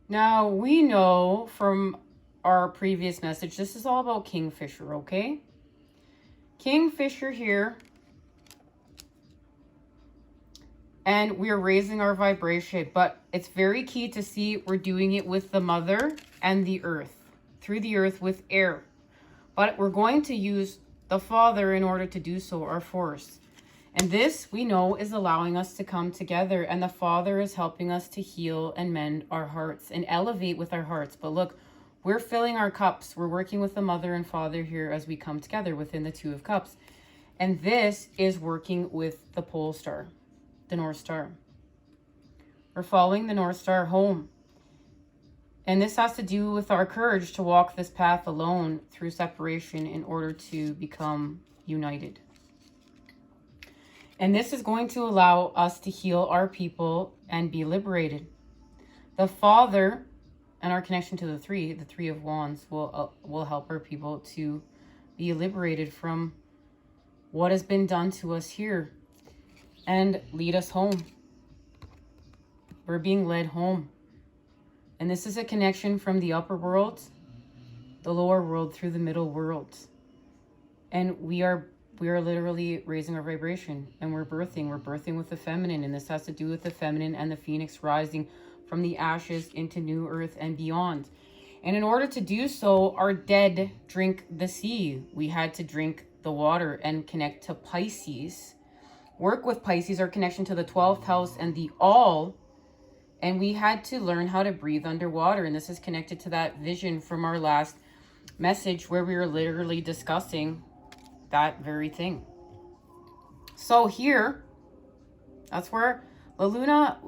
Now, we know from our previous message, this is all about Kingfisher, okay? Kingfisher here. And we're raising our vibration, but it's very key to see we're doing it with the mother and the earth, through the earth with air. But we're going to use the father in order to do so, our force. And this, we know, is allowing us to come together. And the Father is helping us to heal and mend our hearts and elevate with our hearts. But look, we're filling our cups. We're working with the Mother and Father here as we come together within the Two of Cups. And this is working with the pole star, the North Star. We're following the North Star home. And this has to do with our courage to walk this path alone through separation in order to become united. And this is going to allow us to heal our people and be liberated. The Father and our connection to the Three of Wands will help our people to be liberated from what has been done to us here and lead us home. We're being led home. And this is a connection from the upper world, the lower world, through the middle world. And we are literally raising our vibration, and we're birthing with the feminine. And this has to do with the feminine and the phoenix rising from the ashes into new earth and beyond. And in order to do so, our dead drink the sea. We had to drink the water and connect to Pisces. Work with Pisces, our connection to the 12th house and the all. And we had to learn how to breathe underwater. And this is connected to that vision from our last message where we were literally discussing that very thing. So here, that's where the Luna,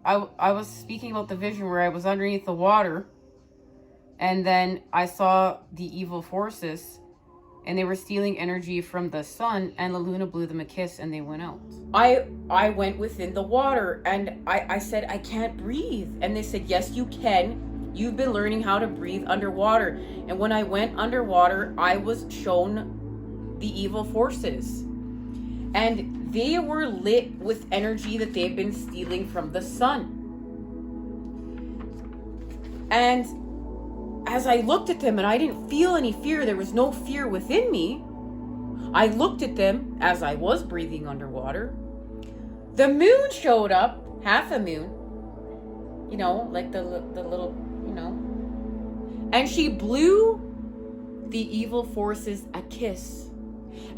I was speaking about the vision where I was underneath the water, and then I saw the evil forces, and they were stealing energy from the sun, and the Luna blew them a kiss, and they went out. I went within the water, and I said, I can't breathe. And they said, yes, you can. You've been learning how to breathe underwater. And when I went underwater, I was shown the evil forces, and they were lit with energy that they've been stealing from the sun. And as I looked at them, and I didn't feel any fear, there was no fear within me. I looked at them as I was breathing underwater. The moon showed up, half a moon, you know, like the little, you know, and she blew the evil forces a kiss.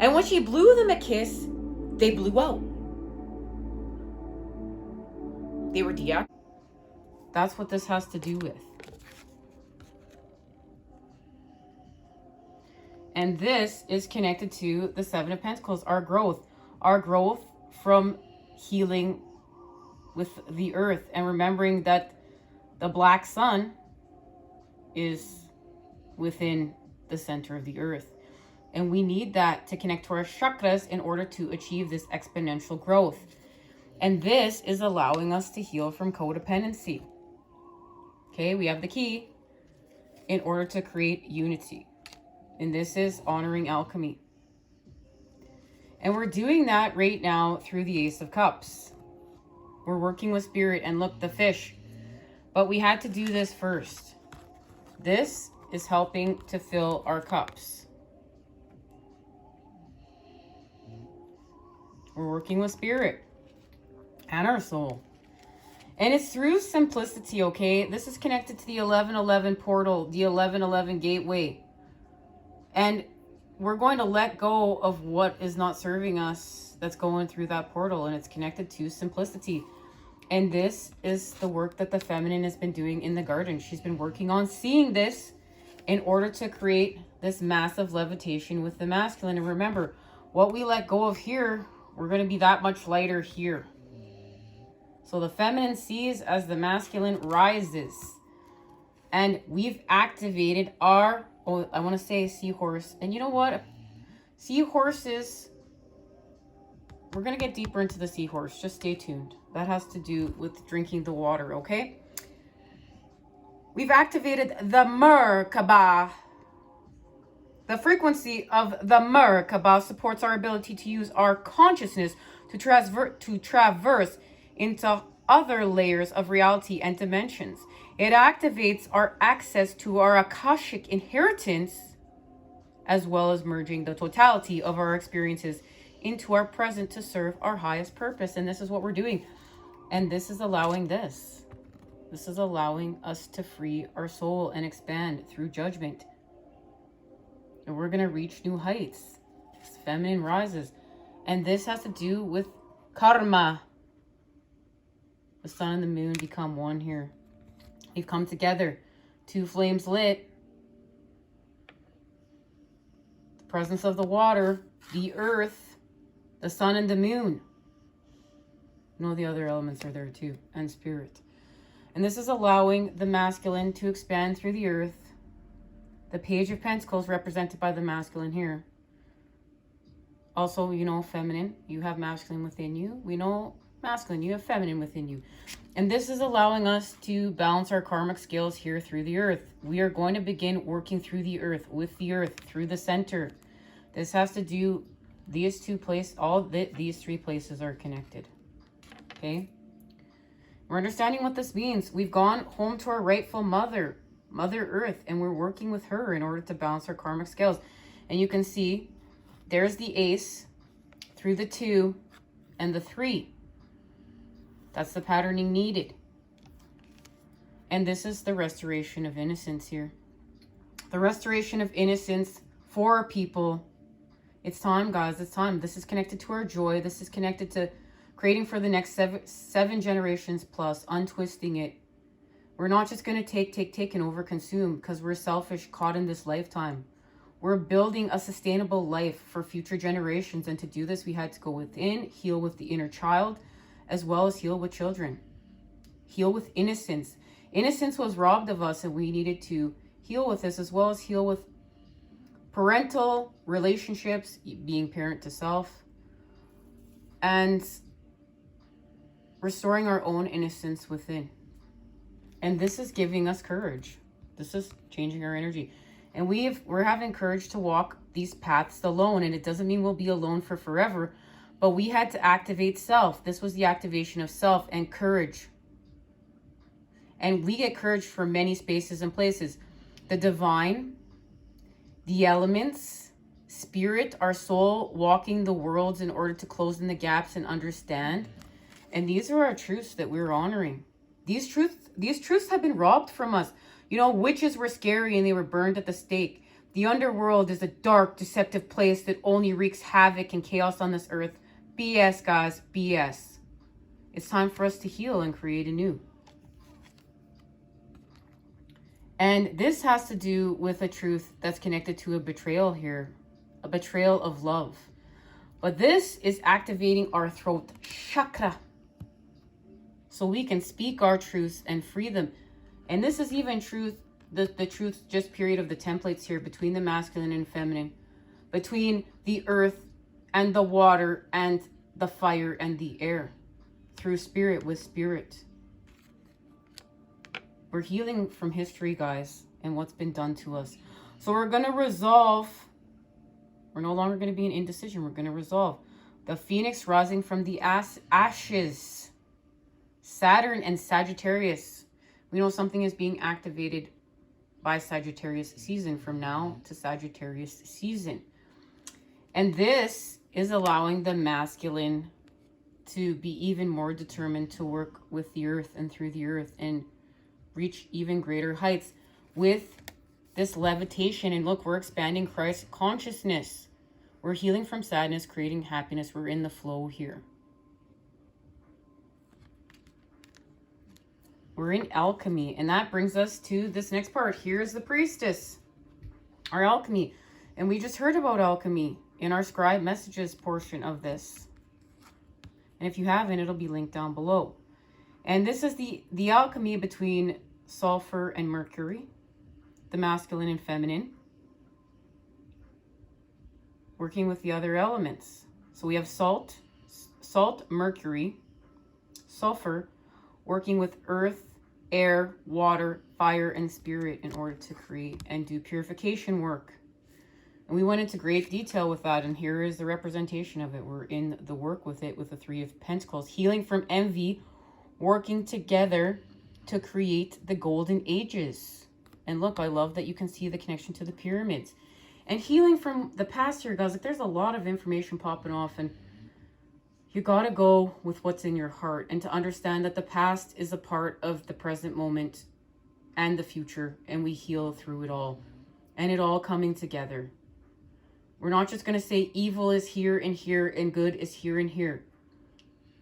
And when she blew them a kiss, they blew out. They were deactivated. That's what this has to do with. And this is connected to the Seven of Pentacles, our growth from healing with the earth, and remembering that the black sun is within the center of the earth. And we need that to connect to our chakras in order to achieve this exponential growth. And this is allowing us to heal from codependency. Okay, we have the key in order to create unity. And this is honoring alchemy. And we're doing that right now through the Ace of Cups. We're working with spirit, and look, the fish. But we had to do this first. This is helping to fill our cups. We're working with spirit and our soul. And it's through simplicity, okay? This is connected to the 1111 portal, the 1111 gateway. And we're going to let go of what is not serving us that's going through that portal, and it's connected to simplicity. And this is the work that the feminine has been doing in the garden. She's been working on seeing this in order to create this massive levitation with the masculine. And remember, what we let go of here, we're going to be that much lighter here. So the feminine sees as the masculine rises. And we've activated our, oh, I want to say seahorse. And you know what? Seahorses, we're going to get deeper into the seahorse. Just stay tuned. That has to do with drinking the water, okay? We've activated the Merkaba. The frequency of the Merkaba supports our ability to use our consciousness to traverse into other layers of reality and dimensions. It activates our access to our Akashic inheritance, as well as merging the totality of our experiences into our present to serve our highest purpose. And this is what we're doing. And this is allowing this. This is allowing us to free our soul and expand through judgment. And we're going to reach new heights. This feminine rises. And this has to do with karma. The sun and the moon become one here. We've come together. Two flames lit. The presence of the water, the earth, the sun and the moon. No, the other elements are there too. And spirit. And this is allowing the masculine to expand through the earth. The Page of Pentacles represented by the masculine here. Also, you know, feminine. You have masculine within you. We know masculine. You have feminine within you. And this is allowing us to balance our karmic scales here through the earth. We are going to begin working through the earth, with the earth, through the center. This has to do, these two places, these three places are connected. Okay? We're understanding what this means. We've gone home to our rightful mother, Mother Earth, and we're working with her in order to balance our karmic scales. And you can see there's the ace through the 2 and the 3. That's the patterning needed. And this is the restoration of innocence here. The restoration of innocence for our people. It's time, guys. It's time. This is connected to our joy. This is connected to creating for the next seven generations plus, untwisting it. We're not just going to take and overconsume because we're selfish, caught in this lifetime. We're building a sustainable life for future generations. And to do this, we had to go within, heal with the inner child, as well as heal with children. Heal with innocence. Innocence was robbed of us, and we needed to heal with this, as well as heal with parental relationships, being parent to self, and restoring our own innocence within. And this is giving us courage. This is changing our energy. And we're having courage to walk these paths alone. And it doesn't mean we'll be alone for forever. But we had to activate self. This was the activation of self and courage. And we get courage from many spaces and places. The divine, the elements, spirit, our soul, walking the worlds in order to close in the gaps and understand. And these are our truths that we're honoring. These truths have been robbed from us. You know, witches were scary and they were burned at the stake. The underworld is a dark, deceptive place that only wreaks havoc and chaos on this earth. BS, guys, BS. It's time for us to heal and create anew. And this has to do with a truth that's connected to a betrayal here. A betrayal of love. But this is activating our throat chakra. So we can speak our truths and free them. And this is even truth, the truth just period of the templates here between the masculine and feminine, between the earth and the water and the fire and the air, through spirit with spirit. We're healing from history, guys, and what's been done to us. So we're going to resolve. We're no longer going to be in indecision. We're going to resolve. The phoenix rising from the ashes. Saturn and Sagittarius. We know something is being activated by Sagittarius season from now to Sagittarius season. And this is allowing the masculine to be even more determined to work with the earth and through the earth and reach even greater heights with this levitation. And look, we're expanding Christ consciousness. We're healing from sadness, creating happiness. We're in the flow here. We're in alchemy, and that brings us to this next part. Here's the priestess, our alchemy. And we just heard about alchemy in our scribe messages portion of this. And if you haven't, it'll be linked down below. And this is the alchemy between sulfur and mercury, the masculine and feminine, working with the other elements. So we have salt, mercury, sulfur, working with earth, air, water, fire, and spirit in order to create and do purification work. And we went into great detail with that, and here is the representation of it. We're in the work with it with the Three of Pentacles. Healing from envy, working together to create the golden ages. And look, I love that you can see the connection to the pyramids. And healing from the past here, guys. Like, there's a lot of information popping off, and you got to go with what's in your heart and to understand that the past is a part of the present moment and the future, and we heal through it all, and it all coming together. We're not just going to say evil is here and good is here and here.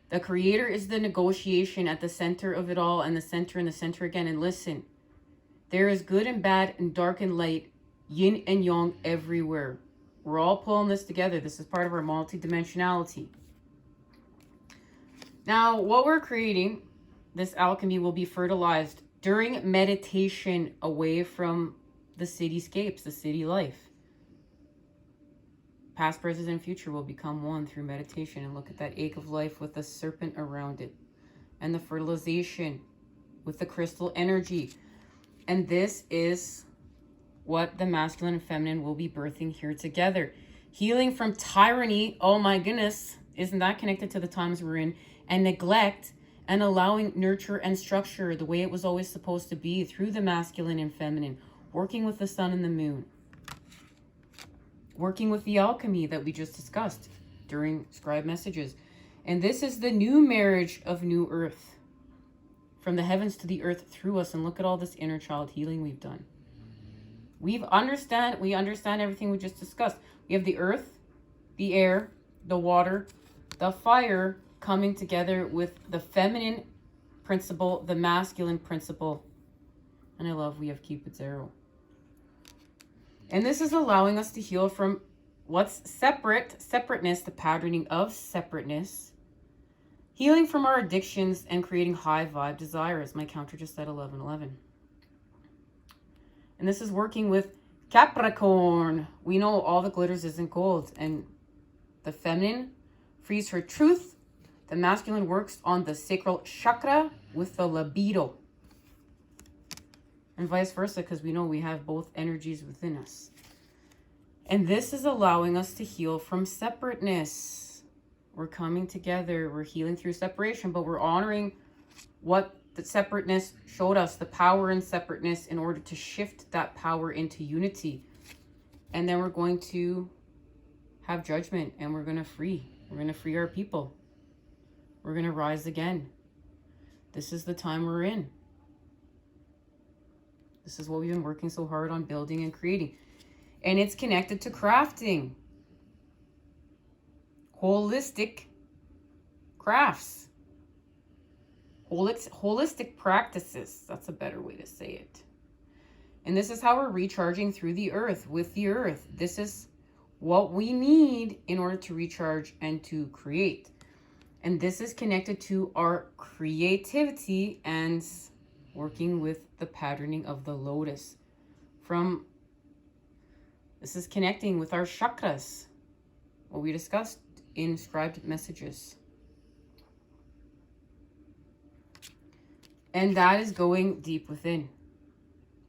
The creator is the negotiation at the center of it all, and the center again. And listen, there is good and bad and dark and light, yin and yang everywhere. We're all pulling this together. This is part of our multidimensionality. Now, what we're creating, this alchemy will be fertilized during meditation away from the cityscapes, the city life. Past, present, and future will become one through meditation. And look at that egg of life with the serpent around it. And the fertilization with the crystal energy. And this is what the masculine and feminine will be birthing here together. Healing from tyranny. Oh my goodness. Isn't that connected to the times we're in? And neglect, and allowing nurture and structure the way it was always supposed to be through the masculine and feminine. Working with the sun and the moon. Working with the alchemy that we just discussed during scribe messages. And this is the new marriage of new earth. From the heavens to the earth through us. And look at all this inner child healing we've done. We understand everything we just discussed. We have the earth, the air, the water, the fire coming together with the feminine principle, the masculine principle. And I love we have Cupid's arrow. And this is allowing us to heal from what's separateness, the patterning of separateness. Healing from our addictions and creating high vibe desires. My counter just said 1111. And this is working with Capricorn. We know all the glitters isn't gold. And the feminine frees her truth. The masculine works on the sacral chakra with the libido. And vice versa, because we know we have both energies within us. And this is allowing us to heal from separateness. We're coming together. We're healing through separation, but we're honoring what the separateness showed us, the power in separateness, in order to shift that power into unity. And then we're going to have judgment, and we're going to free. We're going to free our people. We're going to rise again. This is the time we're in. This is what we've been working so hard on building and creating. And it's connected to crafting. Holistic crafts. Holistic practices. That's a better way to say it. And this is how we're recharging through the earth, with the earth. This is what we need in order to recharge and to create. And this is connected to our creativity and working with the patterning of the lotus. This is connecting with our chakras, what we discussed in scribed messages. And that is going deep within.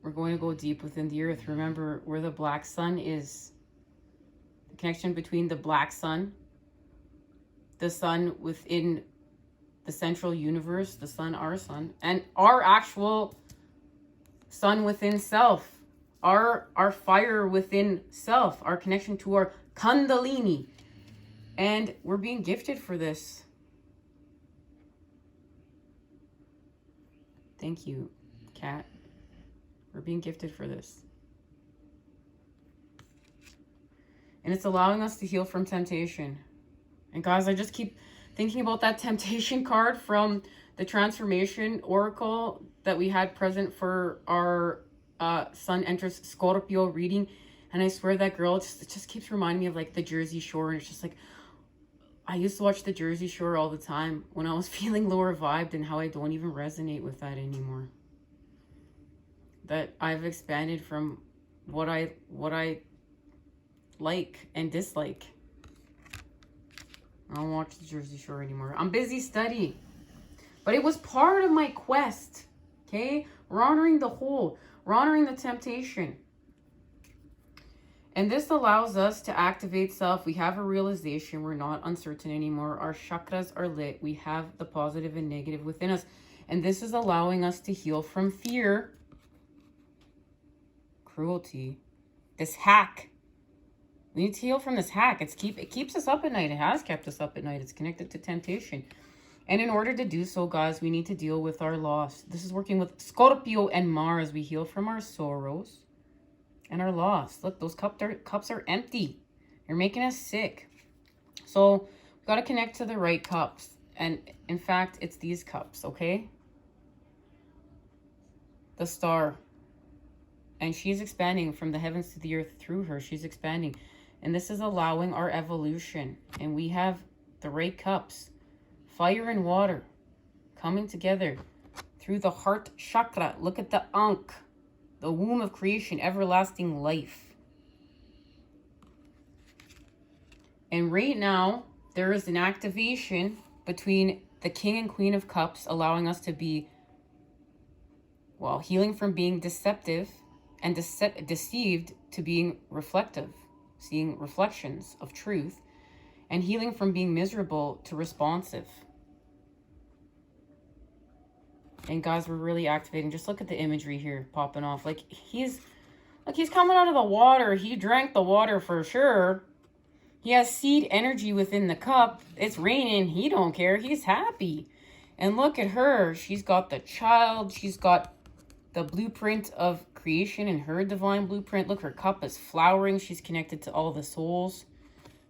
We're going to go deep within the earth. Remember where the black sun is. The connection between the black sun, the sun within the central universe, the sun, and our actual sun within self, our fire within self, our connection to our Kundalini. And we're being gifted for this. Thank you, Kat. We're being gifted for this. And it's allowing us to heal from temptation. And guys, I just keep thinking about that temptation card from the transformation oracle that we had present for our Sun enters Scorpio reading. And I swear that girl, it just keeps reminding me of like the Jersey Shore. And it's just like, I used to watch the Jersey Shore all the time when I was feeling lower vibed, and how I don't even resonate with that anymore. that I've expanded from what I like and dislike. I don't watch the Jersey Shore anymore. I'm busy studying. But it was part of my quest. Okay? We're honoring the whole. We're honoring the temptation. And this allows us to activate self. We have a realization. We're not uncertain anymore. Our chakras are lit. We have the positive and negative within us. And this is allowing us to heal from fear, cruelty, this hack. We need to heal from this hack. It keeps us up at night. It has kept us up at night. It's connected to temptation. And in order to do so, guys, we need to deal with our loss. This is working with Scorpio and Mars. We heal from our sorrows and our loss. Look, those cups are empty. You're making us sick. So we got to connect to the right cups. And in fact, it's these cups, okay? The star. And she's expanding from the heavens to the earth through her. She's expanding. And this is allowing our evolution. And we have the right cups. Fire and water coming together through the heart chakra. Look at the Ankh, the womb of creation, everlasting life. And right now, there is an activation between the King and Queen of Cups, allowing us to be, well, healing from being deceptive and deceived to being reflective, seeing reflections of truth, and healing from being miserable to responsive. And guys, we're really activating. Just look at the imagery here popping off. Like he's coming out of the water. He drank the water for sure. He has seed energy within the cup. It's raining. He don't care. He's happy. And look at her. She's got the child. She's got the blueprint of creation in her divine blueprint. Look, her cup is flowering. She's connected to all the souls.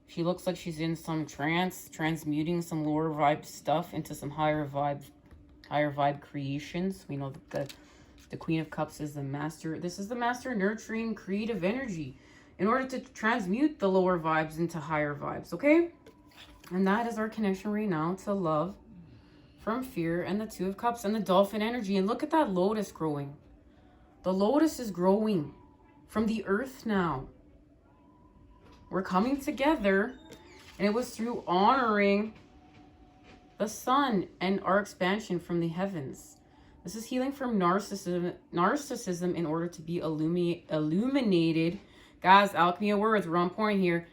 She looks like she's in some trance, transmuting some lower vibe stuff into some higher vibe creations. We know that the Queen of Cups is the master. This is the master nurturing creative energy in order to transmute the lower vibes into higher vibes, okay? And that is our connection right now to love from fear and the Two of Cups and the dolphin energy. And look at that lotus growing. The lotus is growing from the earth now. We're coming together, and it was through honoring the sun and our expansion from the heavens. This is healing from narcissism in order to be illuminated. Guys, alchemy of words, we're on point here.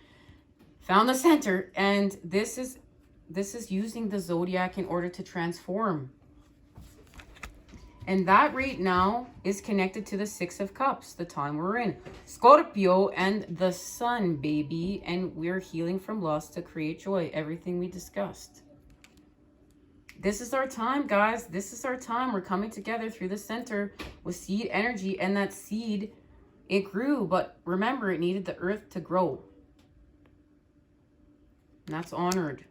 Found the center, and this is using the zodiac in order to transform. And that right now is connected to the Six of Cups, the time we're in. Scorpio and the sun, baby. And we're healing from loss to create joy. Everything we discussed. This is our time, guys. This is our time. We're coming together through the center with seed energy. And that seed, it grew. But remember, it needed the earth to grow. And that's honored.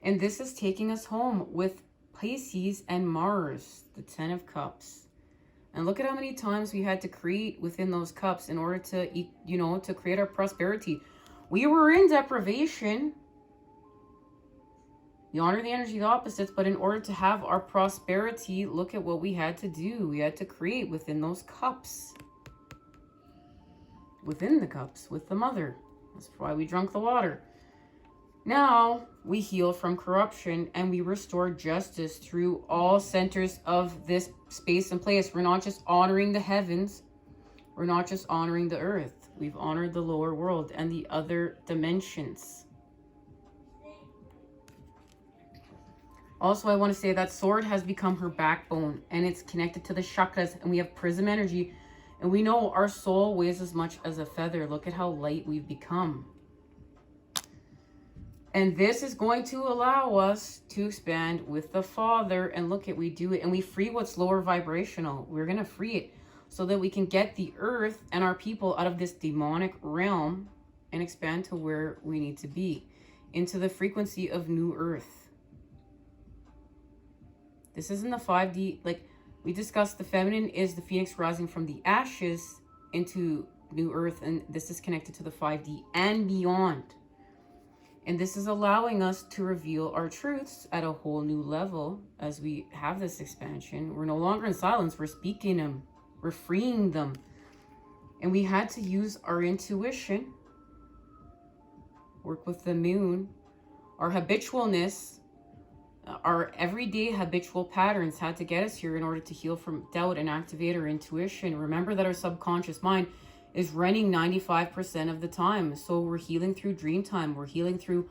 And this is taking us home with Pisces and Mars, the Ten of Cups. And look at how many times we had to create within those cups in order to, to create our prosperity. We were in deprivation. You honor the energy of the opposites, but in order to have our prosperity, look at what we had to do. We had to create within those cups. Within the cups, with the mother. That's why we drank the water. Now, we heal from corruption and we restore justice through all centers of this space and place. We're not just honoring the heavens. We're not just honoring the earth. We've honored the lower world and the other dimensions. Also, I want to say that sword has become her backbone and it's connected to the chakras, and we have prism energy, and we know our soul weighs as much as a feather. Look at how light we've become. And this is going to allow us to expand with the Father. And look at, we do it. And we free what's lower vibrational. We're going to free it so that we can get the earth and our people out of this demonic realm and expand to where we need to be. Into the frequency of new earth. This isn't the 5D. Like we discussed, the feminine is the phoenix rising from the ashes into new earth. And this is connected to the 5D and beyond. And this is allowing us to reveal our truths at a whole new level as we have this expansion. We're no longer in silence. We're speaking them. We're freeing them. And we had to use our intuition, work with the moon, our habitualness, our everyday habitual patterns had to get us here in order to heal from doubt and activate our intuition. Remember that our subconscious mind is running 95% of the time. So we're healing through dream time. We're healing through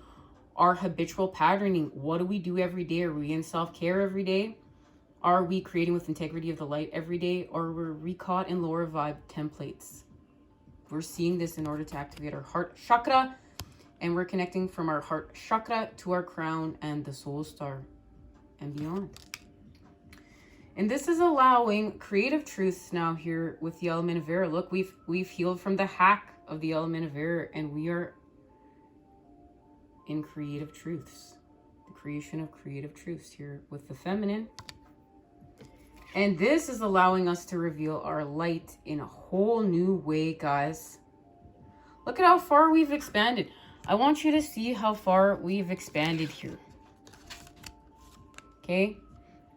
our habitual patterning. What do we do every day? Are we in self-care every day? Are we creating with integrity of the light every day? Or were we caught in lower vibe templates? We're seeing this in order to activate our heart chakra. And we're connecting from our heart chakra to our crown and the soul star and beyond. And this is allowing creative truths now here with the element of air. Look, we've healed from the hack of the element of air, and we are in creative truths. The creation of creative truths here with the feminine. And this is allowing us to reveal our light in a whole new way, guys. Look at how far we've expanded. I want you to see how far we've expanded here. Okay?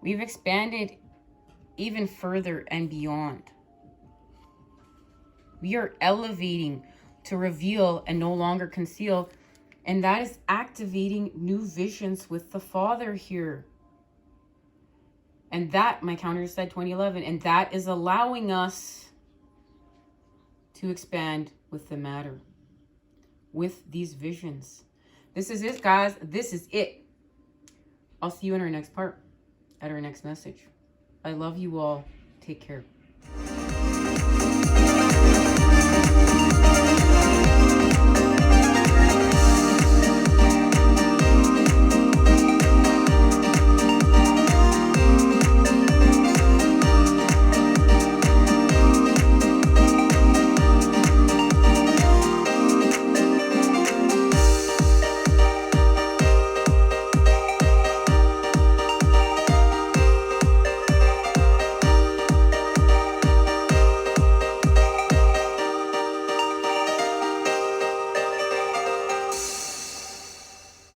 We've expanded even further and beyond. We are elevating to reveal and no longer conceal. And that is activating new visions with the Father here. And that, my counter said 2011, and that is allowing us to expand with the matter, with these visions. This is it, guys. This is it. I'll see you in our next part, at our next message. I love you all. Take care.